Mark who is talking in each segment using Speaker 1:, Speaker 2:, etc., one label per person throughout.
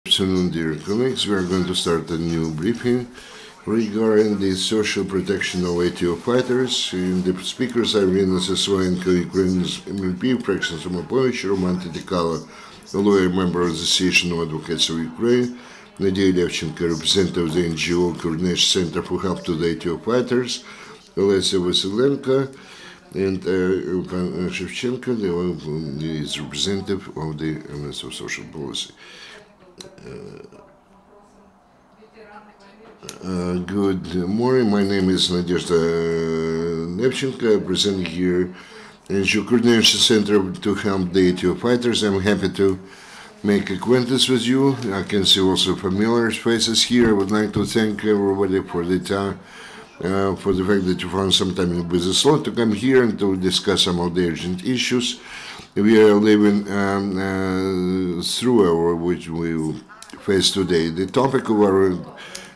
Speaker 1: Good afternoon, dear colleagues. We are going to start a new briefing regarding the social protection of ATO fighters. The speakers are Iryna, Sysoyenko, Ukraine's MEP, fraction Samopomich, Tytykalo, a lawyer member of the Association of Advocates of Ukraine, Nadiya Levchenko, representative of the NGO Coordination Center for Help to the ATO fighters, Lesia Vasylenko, and Sysoyenko, is representative of the Minister of Social Policy. Good morning. My name is Nadiya Levchenko. I present here NGO Coordination Center to help the ATO fighters. I'm happy to make acquaintance with you. I can see also familiar faces here. I would like to thank everybody for the time, for the fact that you found some time in the business slot to come here and to discuss some of the urgent issues we are living through our which we face today. The topic of our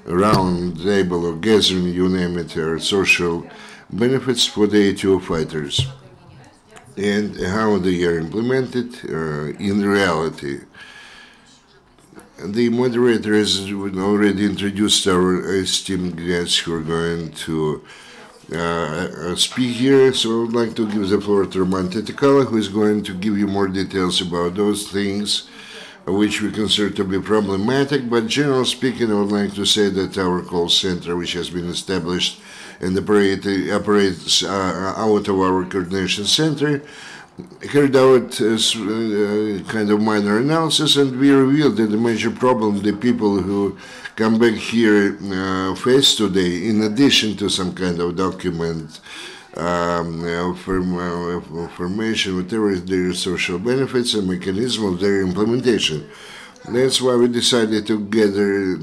Speaker 1: round table or gathering, you name it, are social benefits for the ATO fighters and how they are implemented in reality. The moderator has already introduced our esteemed guests who are going to speak here, so I would like to give the floor to Tytykalo, who is going to give you more details about those things which we consider to be problematic. But generally speaking, I would like to say that our call center, which has been established and operates out of our coordination center, carried out kind of minor analysis, and we revealed that the major problem the people who come back here face today, in addition to some kind of document formation, whatever is their social benefits and mechanism of their implementation. That's why we decided to gather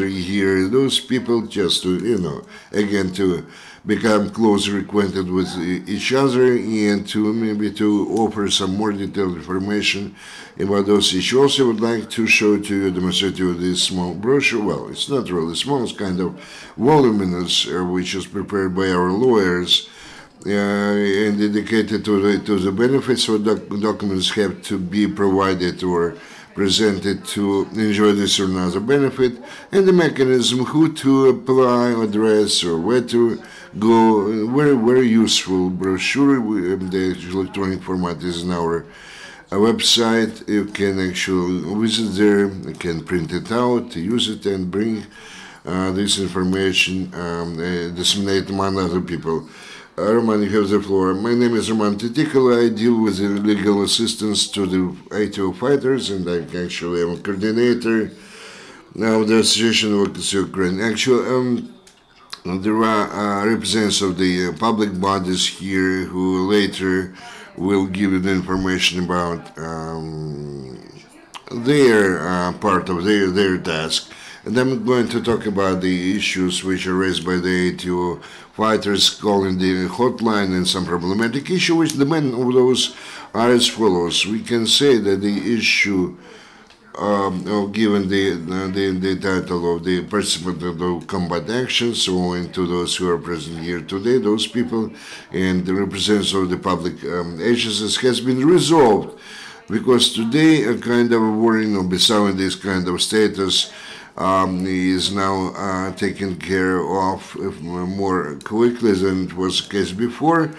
Speaker 1: here those people just to, again, to become closer acquainted with each other and to maybe to offer some more detailed information about those issues. Also, I would like to show to you, demonstrate to you this small brochure. Well, it's not really small, it's kind of voluminous, which is prepared by our lawyers and dedicated to the benefits. So documents have to be provided or presented to enjoy this or another benefit, and the mechanism who to apply, address, or where to go. Very useful brochure. The electronic format is in our website. You can actually visit there, you can print it out, use it, and bring this information, disseminate among other people. Roman, you have the floor. My name is Tytykalo. I deal with the legal assistance to the ATO fighters, and I actually am a coordinator of the Association of Advocates of Ukraine. Actually, there are representatives of the public bodies here who later will give you the information about their part of their task. And I'm going to talk about the issues which are raised by the ATO fighters calling the hotline and some problematic issue, which the main of those are as follows. We can say that the issue given the title of the participant of combat actions, owing to those who are present here today, those people and the representatives of the public agencies, has been resolved, because today a kind of warning of beside this kind of status is now taken care of more quickly than it was the case before.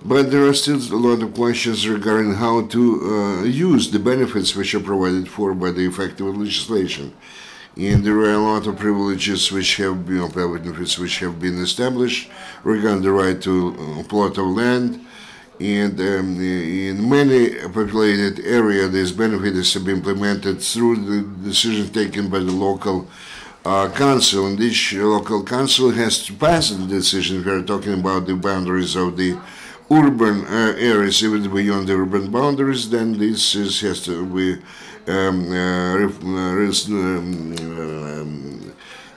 Speaker 1: But there are still a lot of questions regarding how to use the benefits which are provided for by the effective legislation. And there are a lot of privileges which have been, benefits which have been established regarding the right to a plot of land. And in many populated areas, these benefits have been implemented through the decision taken by the local council. And each local council has to pass the decision. If we are talking about the boundaries of the urban areas, even beyond the urban boundaries, then this has to be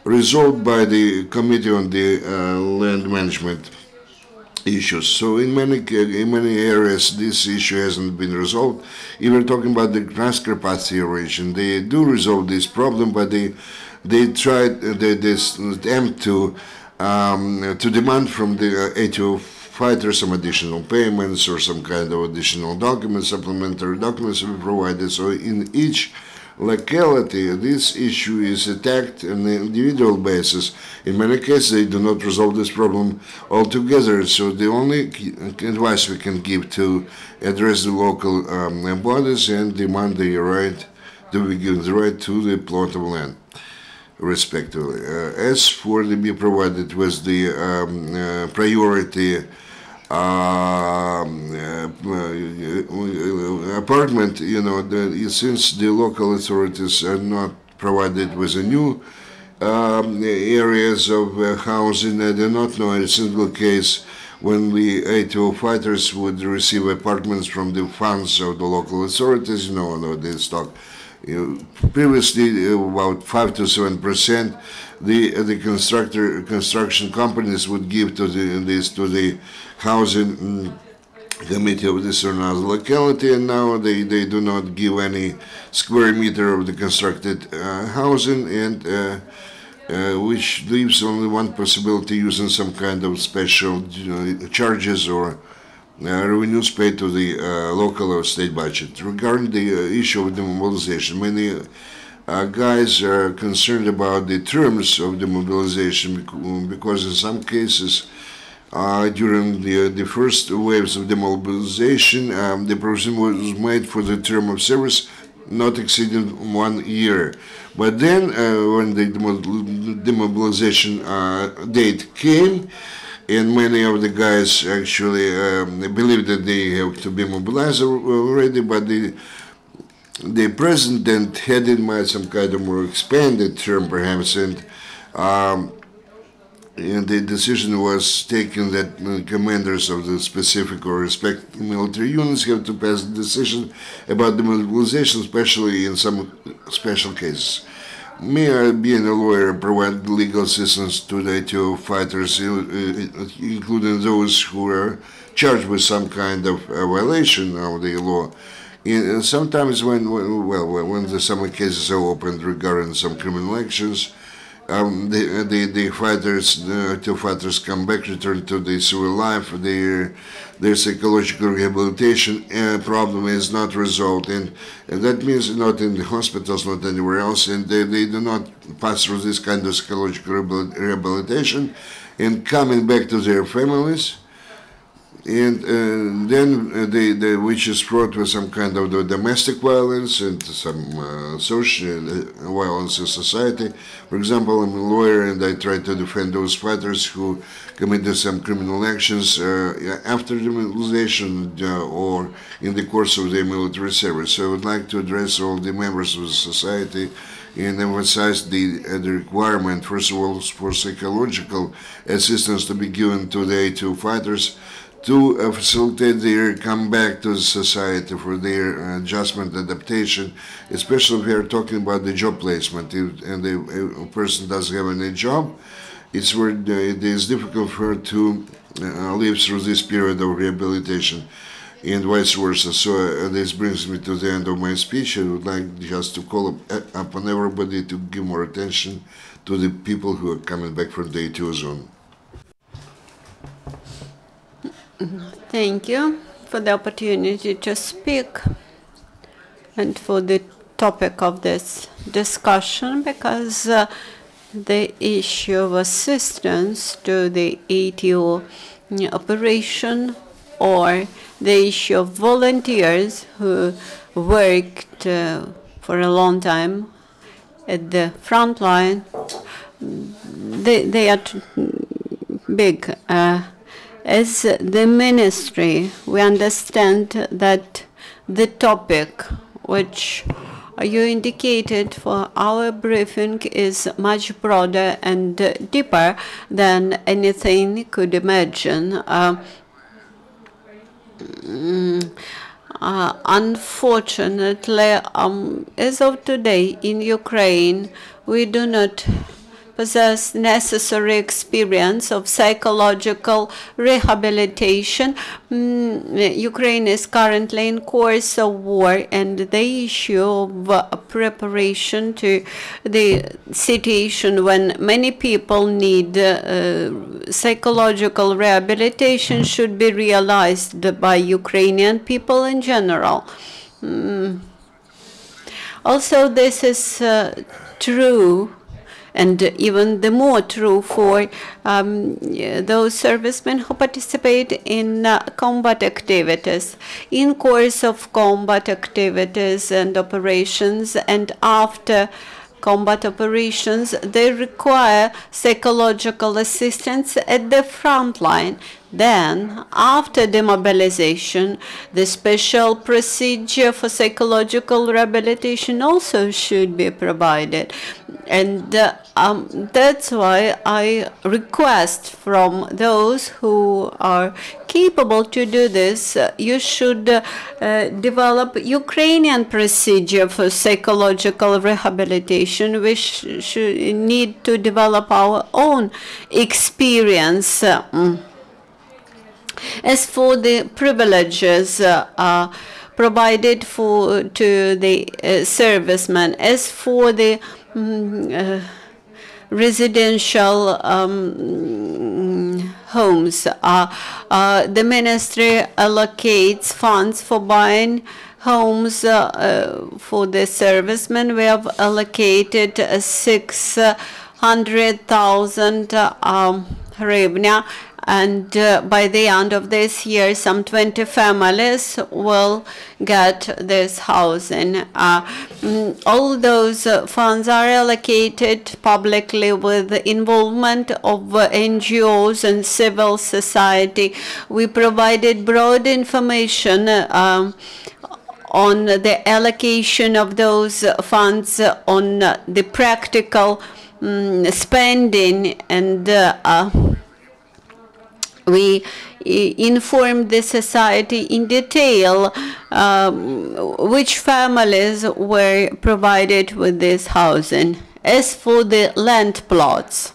Speaker 1: resolved by the Committee on the Land Management issues. So in many areas, this issue hasn't been resolved. If we're talking about the Transcarpathia region, they do resolve this problem, but they attempt to demand from the ATO fighters some additional payments or some kind of additional documents, supplementary documents to be provided. So in each locality, this issue is attacked on an individual basis. In many cases, they do not resolve this problem altogether. So the only advice we can give to address the local bodies and demand the right to be given the right to the plot of land, respectively. As for the be provided with the priority apartment, since the local authorities are not provided with a new areas of housing, I do not know a single case when the ATO fighters would receive apartments from the funds of the local authorities. They stock. Previously, about 5 to 7%, the construction companies would give to the housing committee of this or another locality, and now they do not give any square meter of the constructed housing, and which leaves only one possibility, using some kind of special charges or revenues paid to the local or state budget. Regarding the issue of demobilization, many guys are concerned about the terms of demobilization, because in some cases, during the first waves of demobilization, the provision was made for the term of service not exceeding 1 year. But then, when the demobilization date came, and many of the guys actually believed that they have to be mobilized already, but the president had in mind some kind of more expanded term, perhaps, and the decision was taken that commanders of the specific or respective military units have to pass a decision about the mobilization, especially in some special cases. Me, being a lawyer, provide legal assistance to the ATO fighters, including those who are charged with some kind of violation of the law. And sometimes when some cases are opened regarding some criminal actions, the fighters, ATO fighters come back, return to the civil life. Their psychological rehabilitation problem is not resolved, and that means not in the hospitals, not anywhere else, and they do not pass through this kind of psychological rehabilitation, and coming back to their families, and then which is fraught with some kind of the domestic violence and some social violence in society. For example, I'm a lawyer and I try to defend those fighters who committed some criminal actions after demobilization or in the course of their military service. So I would like to address all the members of the society and emphasize the requirement, first of all, for psychological assistance to be given to the ATO fighters to facilitate their comeback to the society, for their adjustment, adaptation, especially if we are talking about the job placement. And a person doesn't have any job, it is difficult for her to live through this period of rehabilitation, and vice versa. So this brings me to the end of my speech. I would like just to call upon everybody to give more attention to the people who are coming back from the ATO zone.
Speaker 2: Thank you for the opportunity to speak and for the topic of this discussion, because the issue of assistance to the ATO operation, or the issue of volunteers who worked for a long time at the front line, they are big. As the ministry, we understand that the topic which you indicated for our briefing is much broader and deeper than anything you could imagine. Unfortunately, as of today in Ukraine, we do not possess necessary experience of psychological rehabilitation. Ukraine is currently in course of war, and the issue of preparation to the situation when many people need psychological rehabilitation should be realized by Ukrainian people in general. Also, this is true, and even the more true for those servicemen who participate in combat activities. In course of combat activities and operations, and after combat operations, they require psychological assistance at the front line. Then, after demobilization, the special procedure for psychological rehabilitation also should be provided. And that's why I request from those who are capable to do this, you should develop Ukrainian procedure for psychological rehabilitation. We should need to develop our own experience. As for the privileges provided to the servicemen, as for the residential homes, the ministry allocates funds for buying homes for the servicemen. We have allocated 600,000 hryvnia. And by the end of this year, some 20 families will get this housing. All those funds are allocated publicly with the involvement of NGOs and civil society. We provided broad information on the allocation of those funds, on the practical spending, and we informed the society in detail which families were provided with this housing. As for the land plots,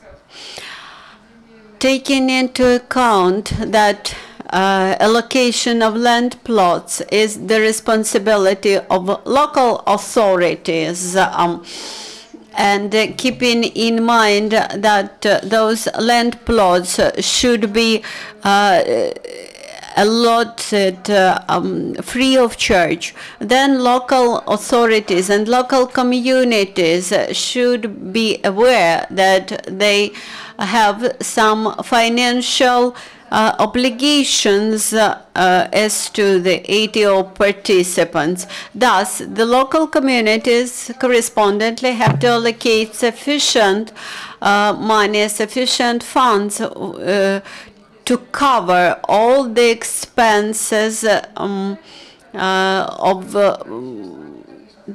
Speaker 2: taking into account that allocation of land plots is the responsibility of local authorities, and keeping in mind that those land plots should be allotted free of charge, then local authorities and local communities should be aware that they have some financial obligations as to the ATO participants. Thus, the local communities correspondingly have to allocate sufficient money, sufficient funds to cover all the expenses of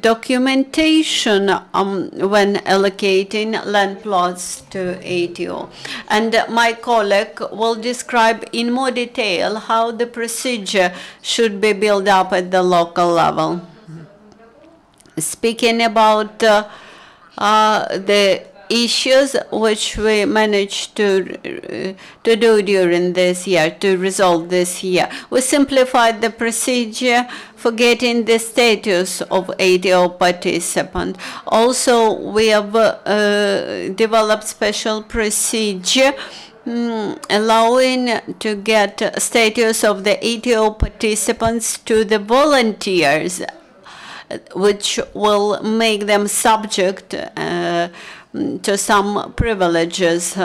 Speaker 2: documentation when allocating land plots to ATO. And my colleague will describe in more detail how the procedure should be built up at the local level. Speaking about the issues which we managed to do during this year, to resolve this year. We simplified the procedure for getting the status of ATO participant. Also, we have developed special procedure allowing to get status of the ATO participants to the volunteers, which will make them subject to some privileges.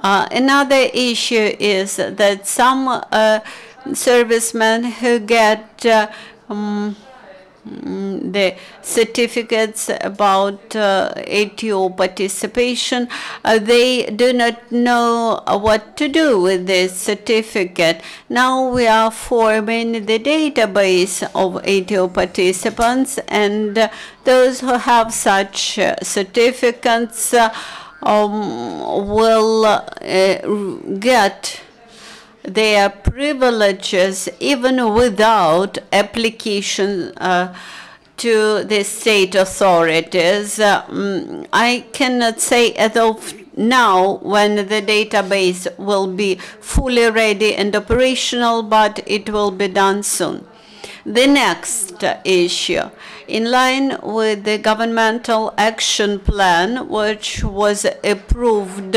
Speaker 2: Another issue is that some servicemen who get the certificates about ATO participation, they do not know what to do with this certificate. Now we are forming the database of ATO participants, and those who have such certificates will get their privileges even without application to the state authorities. I cannot say as of now when the database will be fully ready and operational, but it will be done soon. The next issue, in line with the governmental action plan, which was approved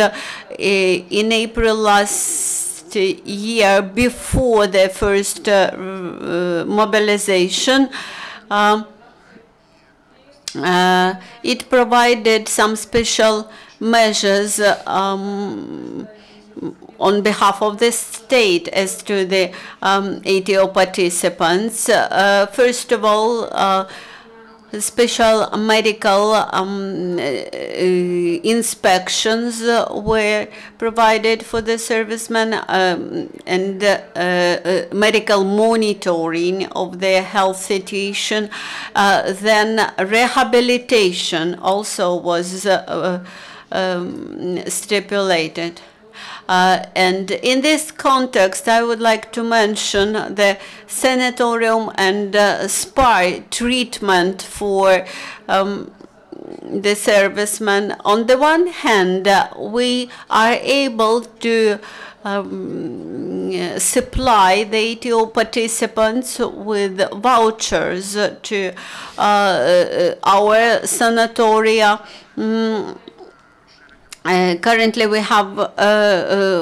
Speaker 2: in April last year before the first mobilization, It provided some special measures on behalf of the state as to the ATO participants. First of all, special medical inspections were provided for the servicemen, and medical monitoring of their health situation. Then rehabilitation also was stipulated. And in this context, I would like to mention the sanatorium and spa treatment for the servicemen. On the one hand, we are able to supply the ATO participants with vouchers to our sanatoria. Currently, we have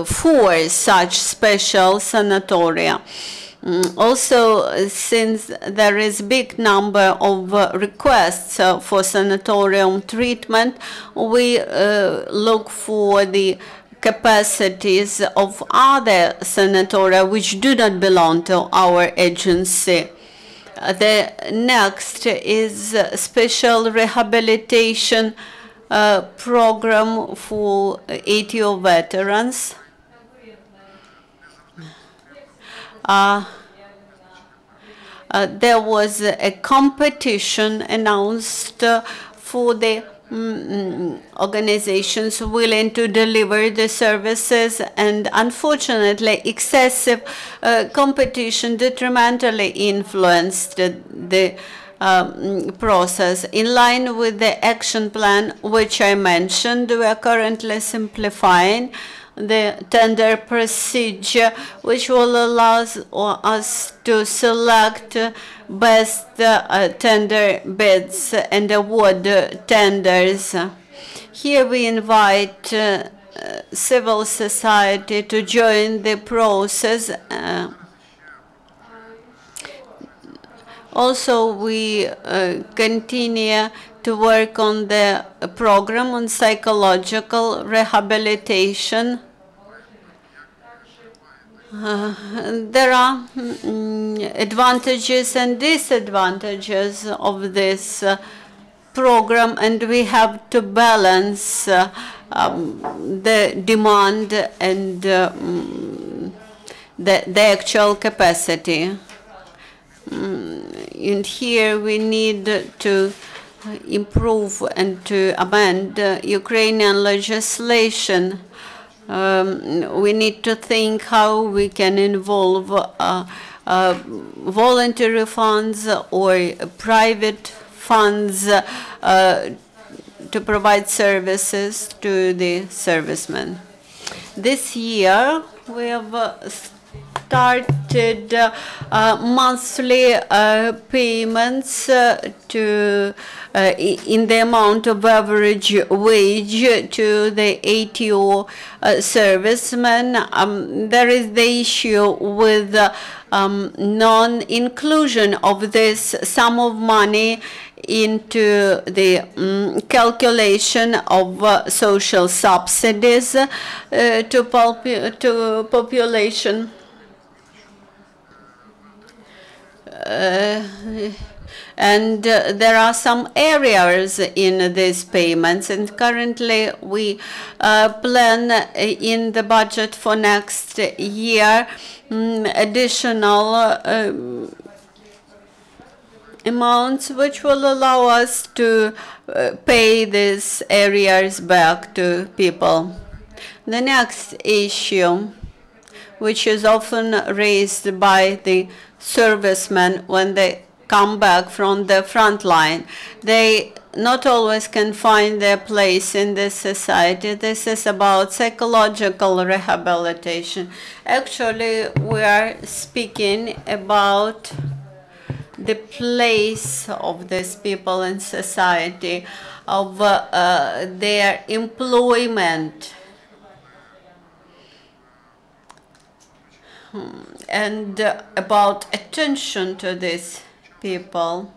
Speaker 2: 4 such special sanatoria. Also, since there is big number of requests for sanatorium treatment, we look for the capacities of other sanatoria which do not belong to our agency. The next is special rehabilitation program for ATO veterans. There was a competition announced for the organizations willing to deliver the services, and unfortunately excessive competition detrimentally influenced the process. In line with the action plan which I mentioned, we are currently simplifying the tender procedure, which will allow us to select best tender bids and award tenders. Here we invite civil society to join the process. Also, we continue to work on the program on psychological rehabilitation. There are advantages and disadvantages of this program, and we have to balance the demand and the actual capacity. And here we need to improve and to amend Ukrainian legislation. We need to think how we can involve voluntary funds or private funds to provide services to the servicemen. This year we have started monthly payments to in the amount of average wage to the ATO servicemen. There is the issue with non-inclusion of this sum of money into the calculation of social subsidies to population. And there are some errors in these payments, and currently we plan in the budget for next year additional amounts which will allow us to pay these arrears back to people. The next issue, which is often raised by the servicemen when they come back from the front line, they not always can find their place in this society. This is about psychological rehabilitation. Actually, we are speaking about the place of these people in society, of their employment, and about attention to these people.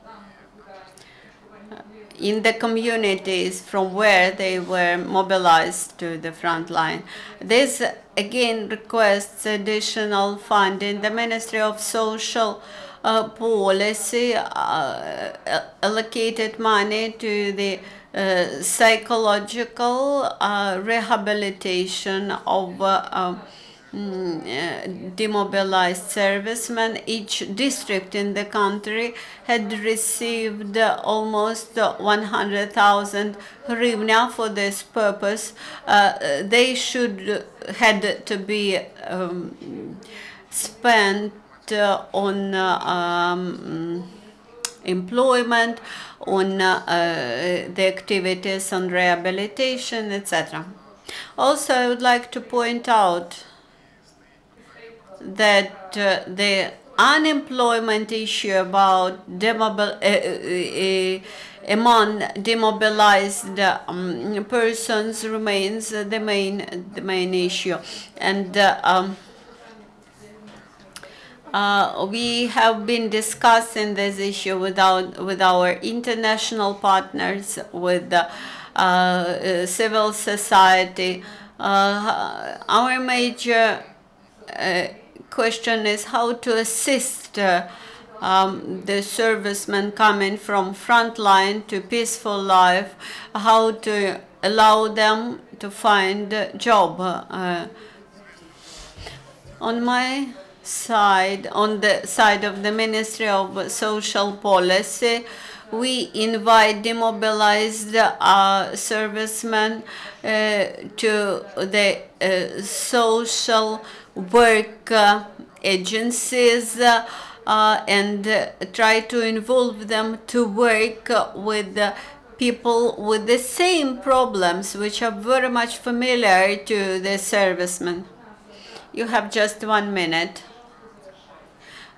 Speaker 2: in the communities from where they were mobilized to the front line. This again requests additional funding. The Ministry of Social Policy allocated money to the psychological rehabilitation of demobilized servicemen. Each district in the country had received almost 100,000 hryvnia for this purpose. They had to be spent on employment, on the activities on rehabilitation, etc. Also, I would like to point out that the unemployment issue about among demobilized persons remains the main issue, and we have been discussing this issue with our international partners, with civil society. Our major question is how to assist the servicemen coming from front line to peaceful life, how to allow them to find a job. On my side, on the side of the Ministry of Social Policy, we invite demobilized servicemen to the social work agencies and try to involve them to work with people with the same problems, which are very much familiar to the servicemen. You have just 1 minute.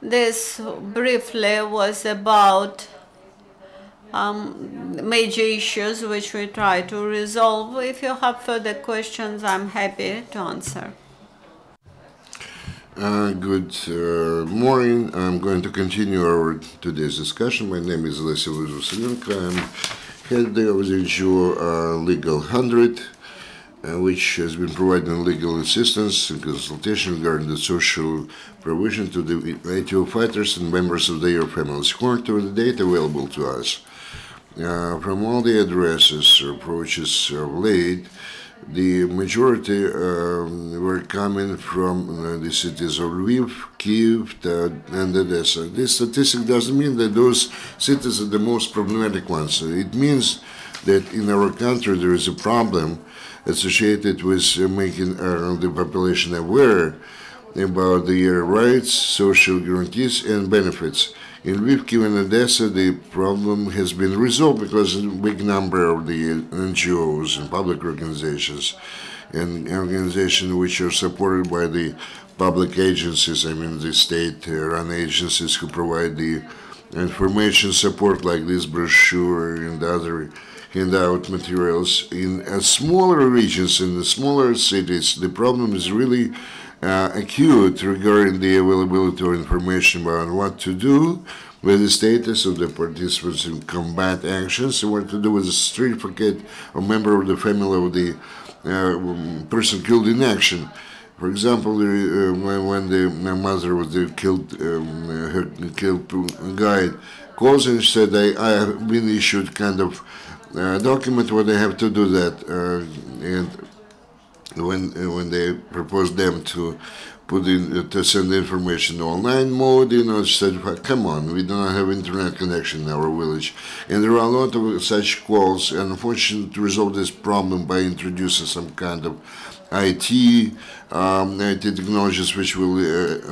Speaker 2: This briefly was about major issues which we try to resolve. If you have further questions, I'm happy to answer.
Speaker 1: Good morning. I'm going to continue our today's discussion. My name is Lesia Vasylenko. I'm head of the NGO Legal 100, which has been providing legal assistance and consultation regarding the social provision to the ATO fighters and members of their families. According to the data available to us, from all the addresses or approaches laid, the majority were coming from the cities of Lviv, Kyiv, and Odessa. This statistic doesn't mean that those cities are the most problematic ones. It means that in our country there is a problem associated with making the population aware about their rights, social guarantees, and benefits. In Lviv, Kyiv, and Odessa, the problem has been resolved because a big number of the NGOs and public organizations and organizations which are supported by the public agencies, I mean the state-run agencies who provide the information support like this brochure and other handout materials. In smaller regions, in the smaller cities, the problem is really acute regarding the availability of information about what to do with the status of the participants in combat actions and what to do with the certificate or member of the family of the person killed in action. For example, when the mother was killed, her killed guide calls and said, I have been issued kind of document where they have to do that, and when they proposed them to put in to send the information online mode, she said, come on, we do not have internet connection in our village. And there are a lot of such calls, and unfortunately to resolve this problem by introducing some kind of IT technologies which will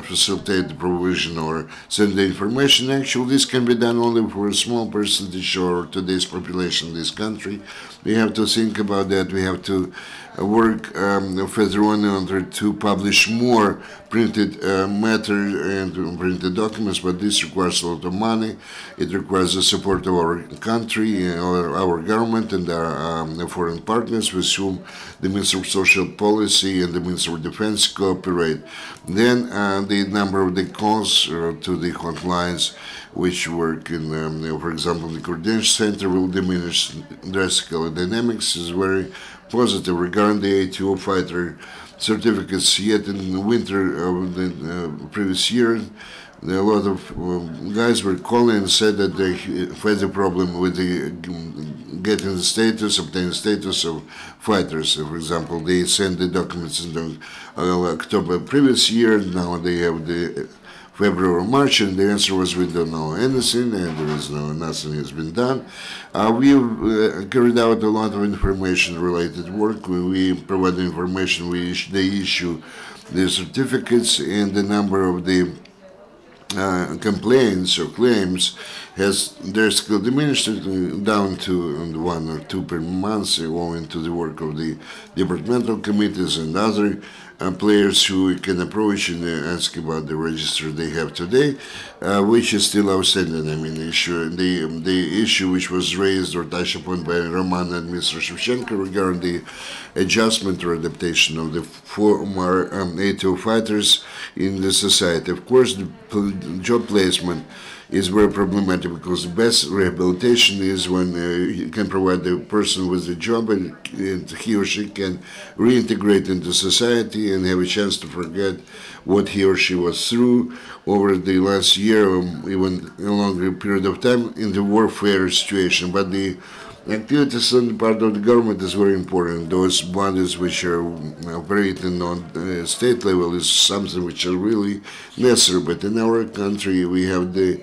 Speaker 1: facilitate the provision or send the information. Actually, this can be done only for a small percentage or today's population in this country. We have to think about that. We have to work further on in order to publish more printed matter and printed documents, but this requires a lot of money. It requires the support of our country, our government, and our foreign partners with whom the Minister of Social Policy and the Minister of Defense cooperate. Then the number of the calls to the hotlines which work in, for example, the coordination center will diminish drastically. Dynamics is very positive regarding the ATO fighter certificates. Yet in the winter of the previous year, a lot of guys were calling and said that they had a problem with the getting the status, obtaining status of fighters. For example, they sent the documents in the, October previous year. Now they have the February or March, and the answer was we don't know anything, and there is nothing has been done. We've carried out a lot of information-related work. We provide the information. They issue the certificates, and the number of the complaints or claims has drastically diminished down to 1 or 2 per month, owing to the work of the departmental committees and other players who can approach and ask about the register they have today, which is still outstanding. I mean, the issue which was raised or touched upon by Roman and Mr. Sysoyenko regarding the adjustment or adaptation of the former ATO fighters in the society. Of course, the job placement is very problematic, because the best rehabilitation is when you can provide the person with a job, and he or she can reintegrate into society and have a chance to forget what he or she was through over the last year or even a longer period of time in the warfare situation. But the activities on the part of the government is very important. Those bodies which are operating on state level is something which are really necessary. But in our country, we have the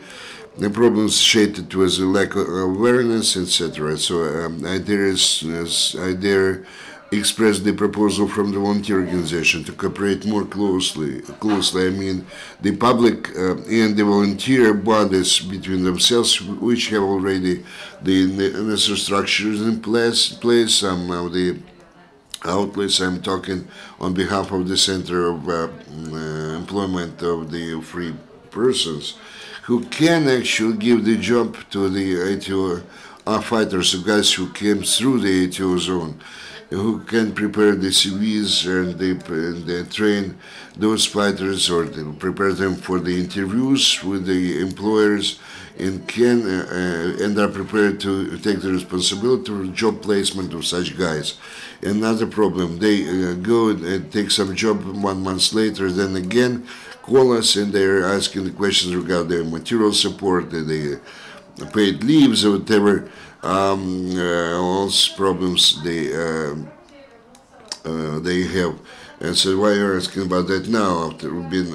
Speaker 1: problems shaded with a lack of awareness, etc. So I dare express the proposal from the volunteer organization to cooperate more closely. I mean, the public and the volunteer bodies between themselves, which have already the necessary structures in place. Some of the outlets, I'm talking on behalf of the Center of Employment of the Free Persons, who can actually give the job to the ATO fighters, the guys who came through the ATO zone, who can prepare the CVs, and they train those fighters, or they prepare them for the interviews with the employers, and can and are prepared to take the responsibility for job placement of such guys. Another problem, they go and take some job 1 month later, then again call us, and they're asking the questions regarding their material support, the paid leaves, or whatever. All problems they have, and so why are you asking about that now? After we've been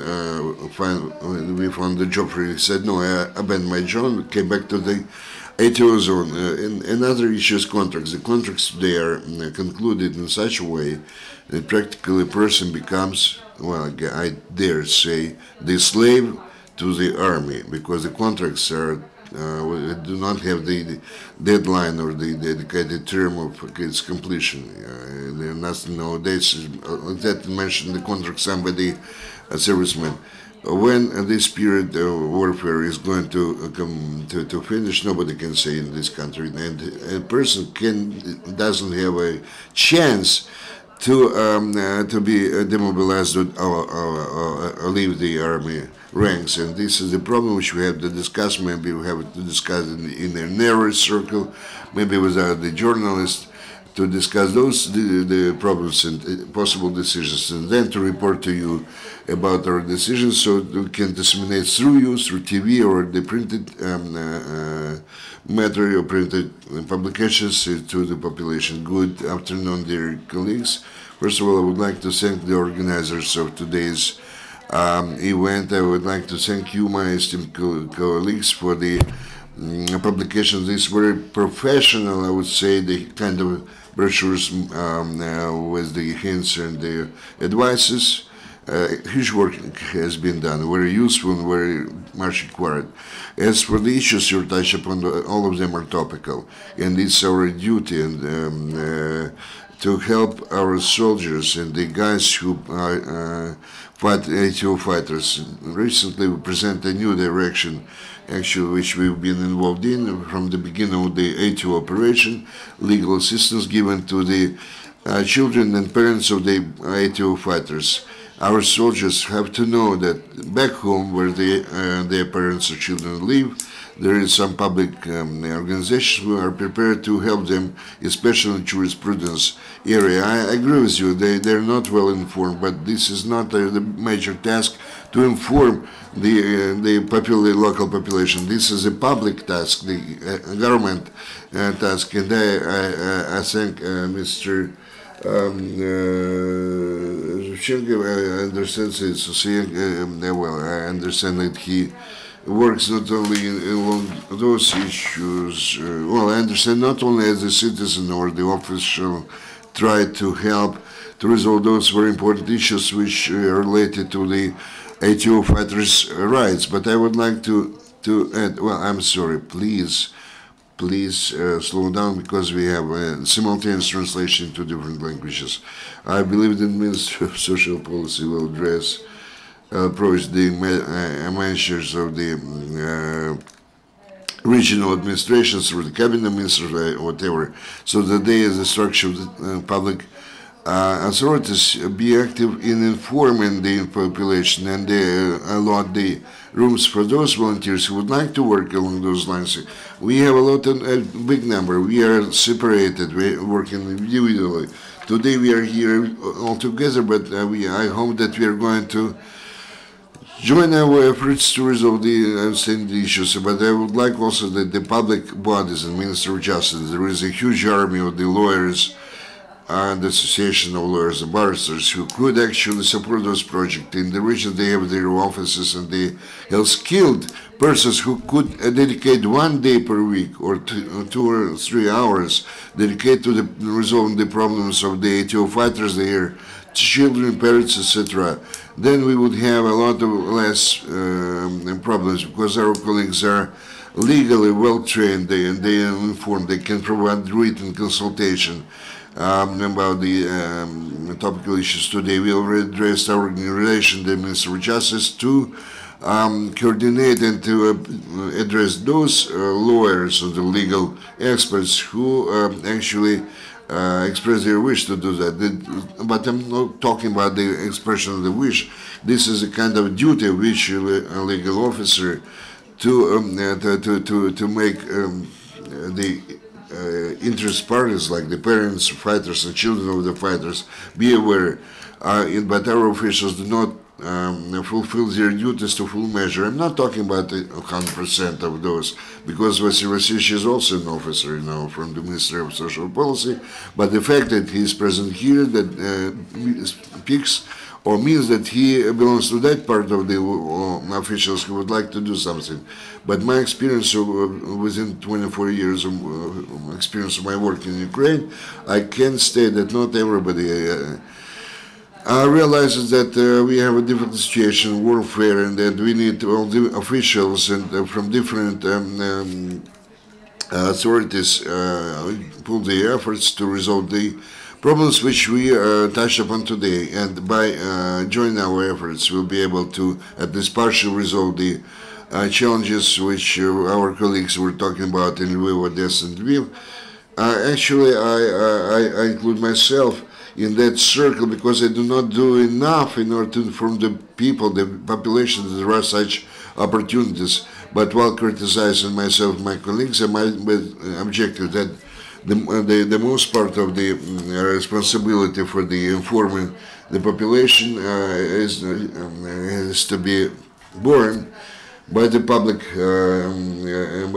Speaker 1: we found the job for you. He said, no, I abandoned my job, came back to the ATO zone. And another issue is contracts. The contracts, they are concluded in such a way that practically a person becomes, well, I dare say, the slave to the army, because the contracts are do not have the deadline or the dedicated term of its completion. There are nothing nowadays that mentioned the contract somebody, a serviceman. When this period of warfare is going to come to finish, nobody can say in this country, and a person doesn't have a chance to be demobilized or leave the army ranks. And this is the problem which we have to discuss. Maybe we have to discuss in a narrow circle, maybe with the journalists, to discuss the problems and possible decisions, and then to report to you about our decisions, so we can disseminate through you, through TV or the printed matter or printed publications to the population. Good afternoon, dear colleagues. First of all, I would like to thank the organizers of today's event. I would like to thank you, my esteemed colleagues, for the publication. This very professional, I would say, the kind of brochures with the hints and the advices. Huge work has been done, very useful and very much required. As for the issues you touch upon, all of them are topical, and it's our duty and to help our soldiers and the guys who fight ATO fighters. Recently, we present a new direction, actually, which we've been involved in from the beginning of the ATO operation, legal assistance given to the children and parents of the ATO fighters. our soldiers have to know that back home, where their parents or children live, there is some public organizations who are prepared to help them, especially in jurisprudence area. I agree with you; they're not well informed, but this is not the major task to inform the local population. This is a public task, the government task, and I thank Mr. Levchenko. I understand Sysoyenko, well, I understand that he works not only along those issues. Well, I understand not only as a citizen or the official try to help to resolve those very important issues which are related to the ATO fighters' rights, but I would like to add. Well, I'm sorry. Please slow down because we have simultaneous translation to different languages. I believe the Minister of Social Policy will approach the managers of the regional administrations or the cabinet ministers or whatever, so that they, as a structure of the public authorities, be active in informing the population and allot the rooms for those volunteers who would like to work along those lines. We have a big number. We are separated. We're working individually. Today we are here all together, but I hope that we are going to join our efforts to resolve the outstanding issues. But I would like also that the public bodies and Minister of Justice, there is a huge army of the lawyers and the Association of Lawyers and Barristers who could actually support those projects. In the region, they have their offices and they have skilled persons who could dedicate 1 day per week or 2 or 3 hours dedicate to resolving the problems of the ATO fighters, their children, parents, etc. Then we would have a lot of less problems because our colleagues are legally well trained and they are informed. They can provide written consultation about the topical issues today. We already addressed our relation to the Minister of Justice to coordinate and to address those lawyers or the legal experts who actually express their wish to do that. But I'm not talking about the expression of the wish. This is a kind of duty which a legal officer to make the interest parties like the parents, fighters, and children of the fighters be aware. But our officials do not fulfill their duties to full measure. I'm not talking about 100% of those, because Vasily Vasilievich is also an officer, from the Ministry of Social Policy. But the fact that he is present here, that speaks or means that he belongs to that part of the officials who would like to do something. But my experience within 24 years of experience of my work in Ukraine, I can state that not everybody realizes that we have a difficult situation, warfare, and that we need all the officials and from different authorities pull their efforts to resolve the problems which we touched upon today, and by joining our efforts, we'll be able to at least partially resolve the challenges which our colleagues were talking about in Lviv, Odessa, and Lviv. Actually, I include myself in that circle because I do not do enough in order to inform the people, the population, that there are such opportunities. But while criticizing myself and my colleagues, I might be objective that the most part of the responsibility for the informing the population has to be borne by the public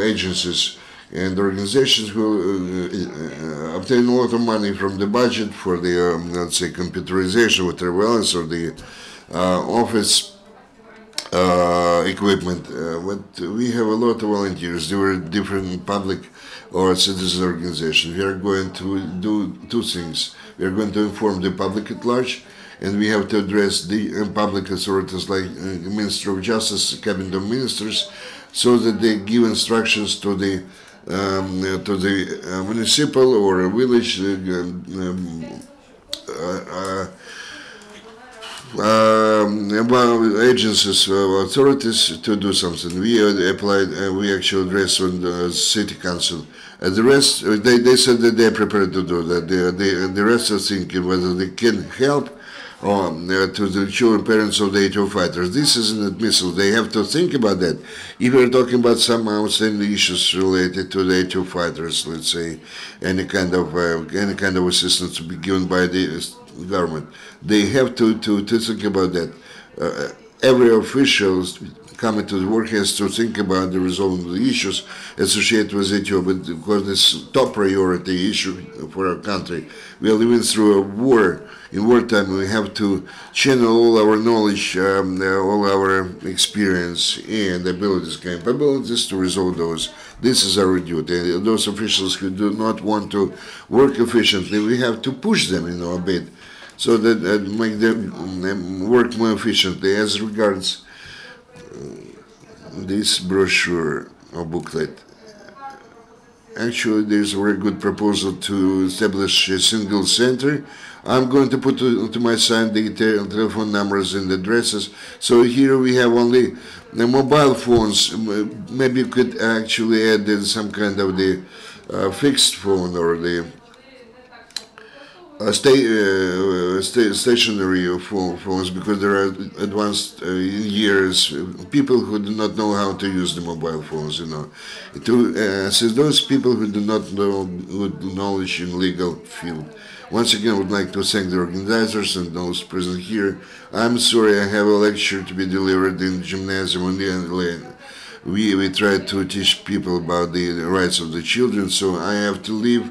Speaker 1: agencies and organizations who obtain a lot of money from the budget for the, let's say, computerization with surveillance or the office equipment. But we have a lot of volunteers. There were different public or citizen organizations. We are going to do two things. We are going to inform the public at large, and we have to address the public authorities like the Minister of Justice, Cabinet of Ministers, so that they give instructions to the municipal or village agencies, authorities to do something. We applied, we actually addressed on the city council. And the rest, they said that they are prepared to do that. The rest are thinking whether they can help to the children, parents of the ATO fighters. This is inadmissible. They have to think about that. If we're talking about some outstanding issues related to the ATO fighters, let's say, any kind of assistance to be given by the government, they have to think about that. Every official coming to the work has to think about the resolving the issues associated with ATO, but because this is top priority issue for our country. We are living through a war. In wartime, we have to channel all our knowledge, all our experience and abilities, capabilities to resolve those. This is our duty. Those officials who do not want to work efficiently, we have to push them, a bit, so that make them work more efficiently. As regards this brochure or booklet, actually, there's a very good proposal to establish a single center. I'm going to put to my side the telephone numbers and addresses. So here we have only the mobile phones. Maybe you could actually add some kind of the fixed phone or the stationary phones, because there are advanced years people who do not know how to use the mobile phones, to assist those people who do not know good knowledge in legal field. Once again, I would like to thank the organizers and those present here. I'm sorry I have a lecture to be delivered in gymnasium, and we try to teach people about the rights of the children, so I have to leave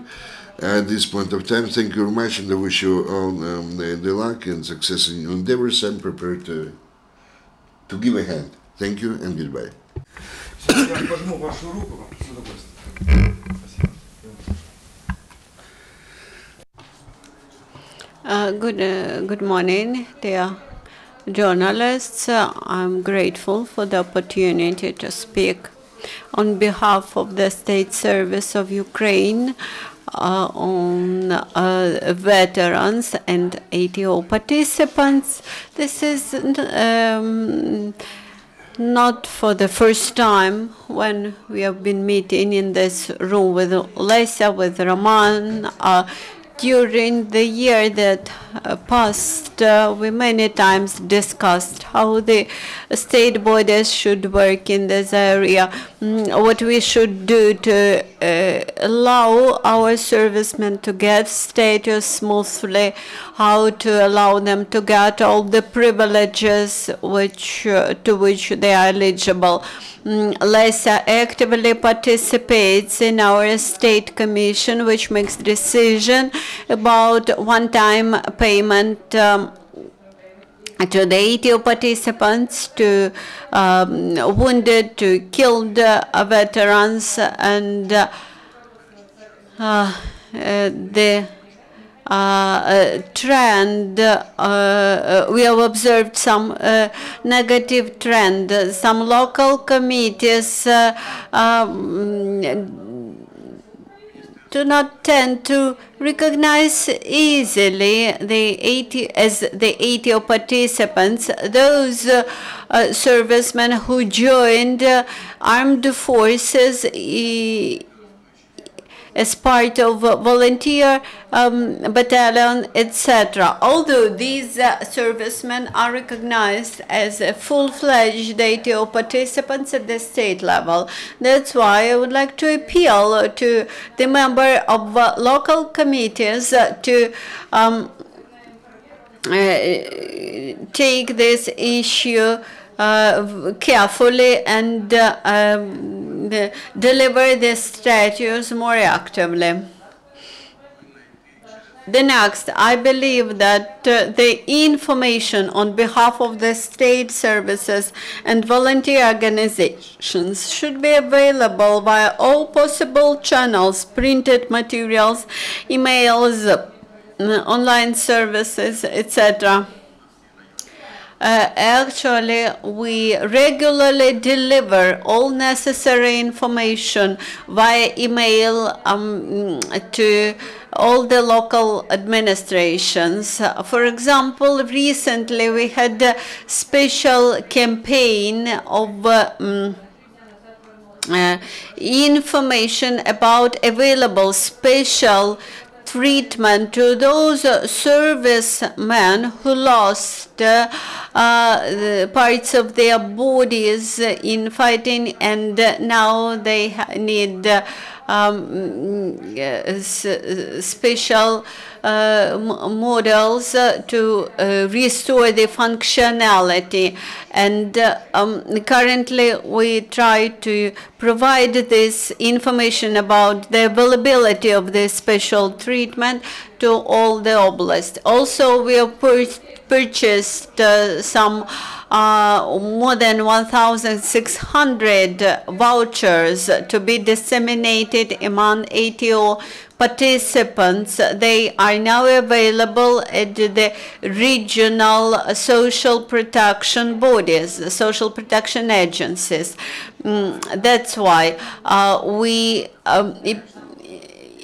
Speaker 1: at this point of time. Thank you very much, and I wish you all the luck and success in your endeavors. I'm prepared to give a hand. Thank you and goodbye.
Speaker 2: Good morning, dear journalists. I'm grateful for the opportunity to speak on behalf of the State Service of Ukraine on veterans and ATO participants. This is not for the first time when we have been meeting in this room with Lesia, with Roman. During the year that passed, we many times discussed how the state bodies should work in this area, what we should do to allow our servicemen to get status smoothly, how to allow them to get all the privileges to which they are eligible. Lesia actively participates in our state commission, which makes decision about one-time payment to the ATO participants, to wounded, to killed veterans, and the trend, we have observed some negative trend. Some local committees do not tend to recognize easily as the ATO participants those servicemen who joined armed forces as part of volunteer battalion, etc. Although these servicemen are recognized as full-fledged ATO participants at the state level. That's why I would like to appeal to the member of local committees to take this issue carefully and deliver the status more actively. The next, I believe that the information on behalf of the state services and volunteer organizations should be available via all possible channels, printed materials, emails, online services, etc. Actually, we regularly deliver all necessary information via email to all the local administrations. For example, recently we had a special campaign of information about available special treatment to those servicemen who lost parts of their bodies in fighting, and now they need special models to restore the functionality. And currently we try to provide this information about the availability of this special treatment to all the oblasts. Also, we have purchased some more than 1,600 vouchers to be disseminated among ATO participants. They are now available at the regional social protection bodies, social protection agencies. That's why we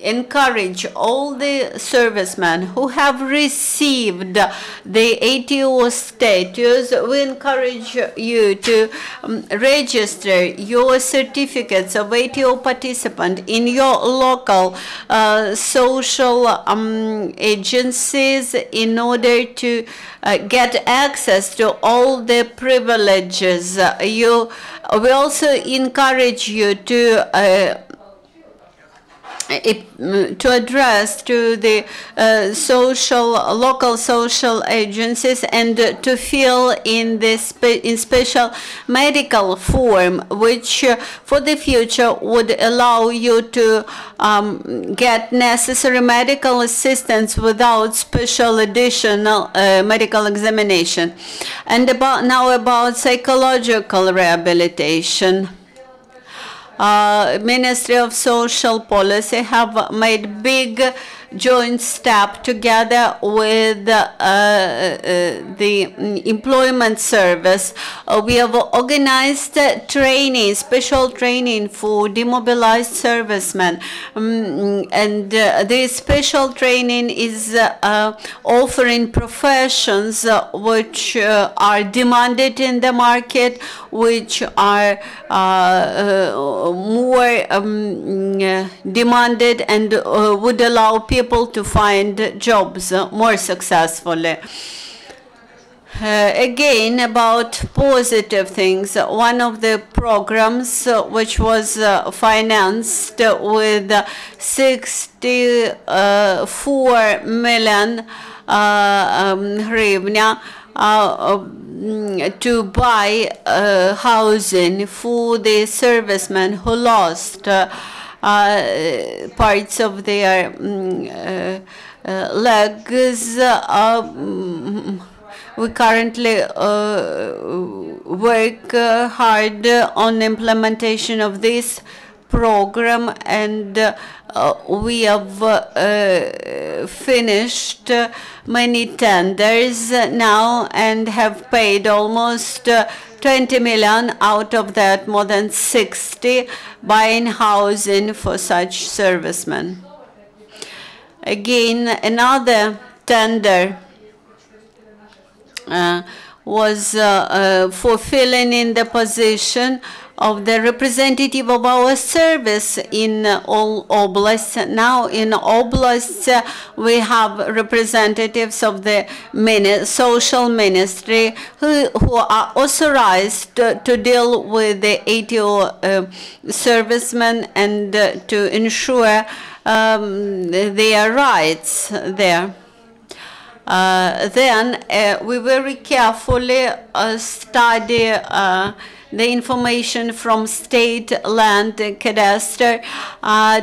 Speaker 2: encourage all the servicemen who have received the ATO status. We encourage you to register your certificates of ATO participant in your local social agencies in order to get access to all the privileges. We also encourage you to address to the local social agencies and to fill in this in special medical form, which for the future would allow you to get necessary medical assistance without special additional medical examination. And about psychological rehabilitation. Ministry of Social Policy have made big joint step together with the Employment Service. We have organized training, special training for demobilized servicemen, and this special training is offering professions which are demanded in the market, which are more demanded and would allow people to find jobs more successfully. Again, about positive things, one of the programs which was financed with 64 million hryvnia to buy housing for the servicemen who lost parts of their legs. We currently work hard on implementation of this program, and we have finished many tenders now and have paid almost 20 million, out of that more than 60 buying housing for such servicemen. Again, another tender was for filling in the position of the representative of our service in all oblasts. Now in oblasts we have representatives of the social ministry who are authorized to deal with the ATO servicemen and to ensure their rights there. Then we very carefully study the information from state land cadastre,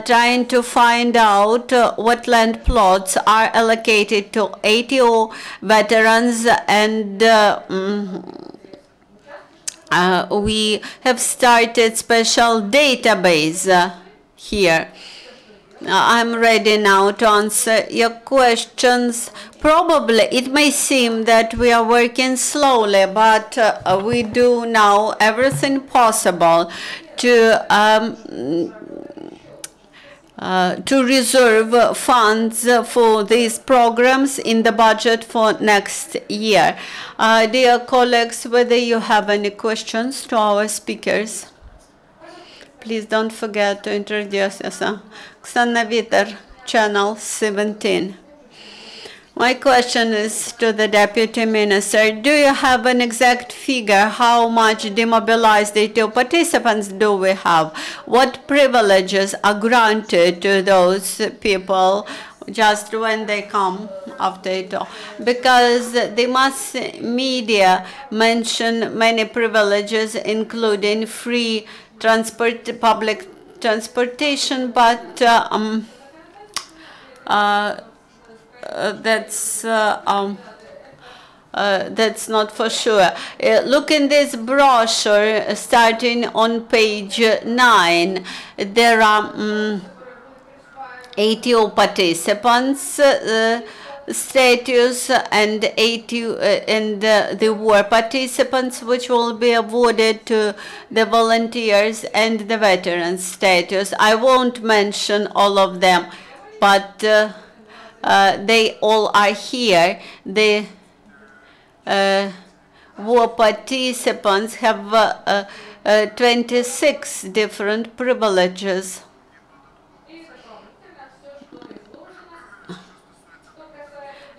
Speaker 2: trying to find out what land plots are allocated to ATO veterans, and we have started special database here. I'm ready now to answer your questions. Probably it may seem that we are working slowly, but we do now everything possible to reserve funds for these programs in the budget for next year. Dear colleagues, whether you have any questions to our speakers, please don't forget to introduce yourself. Оксана Вітер, channel 17. My question is to the Deputy Minister. Do you have an exact figure how much demobilized ATO participants do we have? What privileges are granted to those people just when they come after ATO? Because the mass media mention many privileges, including free transport, public transportation, but that's not for sure. Look in this brochure, starting on page 9. There are ATO participants status and ATO and the war participants, which will be awarded to the volunteers, and the veterans status. I won't mention all of them, but they all are here. The war participants have 26 different privileges.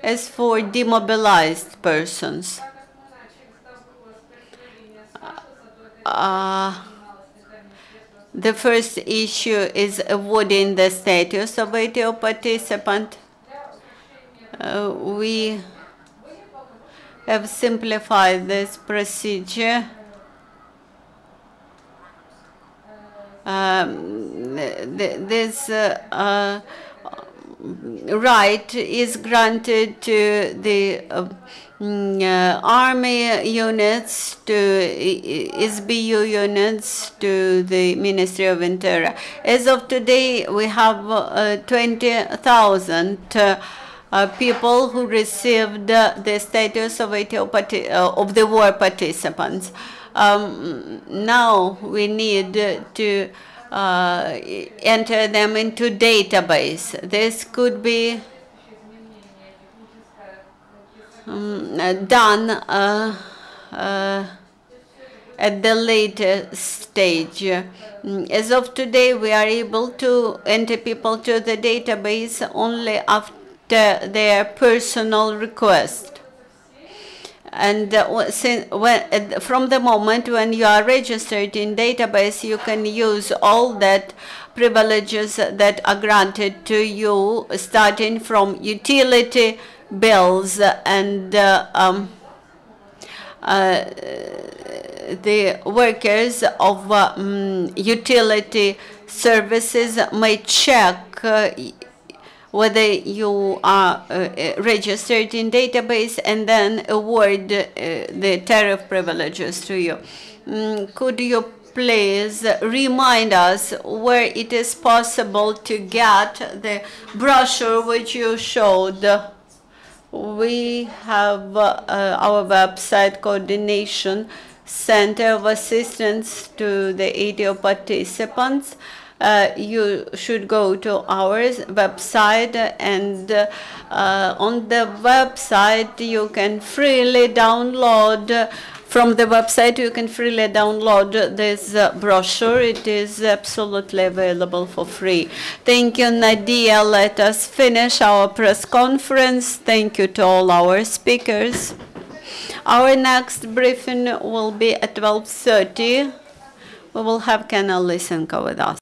Speaker 2: As for demobilized persons, the first issue is awarding the status of ATO participant. We have simplified this procedure. This right is granted to the army units, to SBU units, to the Ministry of Interior. As of today, we have 20,000 people who received the status of ATO of the war participants. Now we need to enter them into database. This could be done at the later stage. As of today, we are able to enter people to the database only after their personal request. And from the moment when you are registered in database, you can use all that privileges that are granted to you, starting from utility bills and the workers of utility services may check whether you are registered in database and then award the tariff privileges to you. Could you please remind us where it is possible to get the brochure which you showed? We have our website, Coordination Center of Assistance to the ATO participants. You should go to our website, and on the website you can freely download. From the website you can freely download this brochure. It is absolutely available for free. Thank you, Nadiya. Let us finish our press conference. Thank you to all our speakers. Our next briefing will be at 12:30. We will have Nadiya Levchenko with us.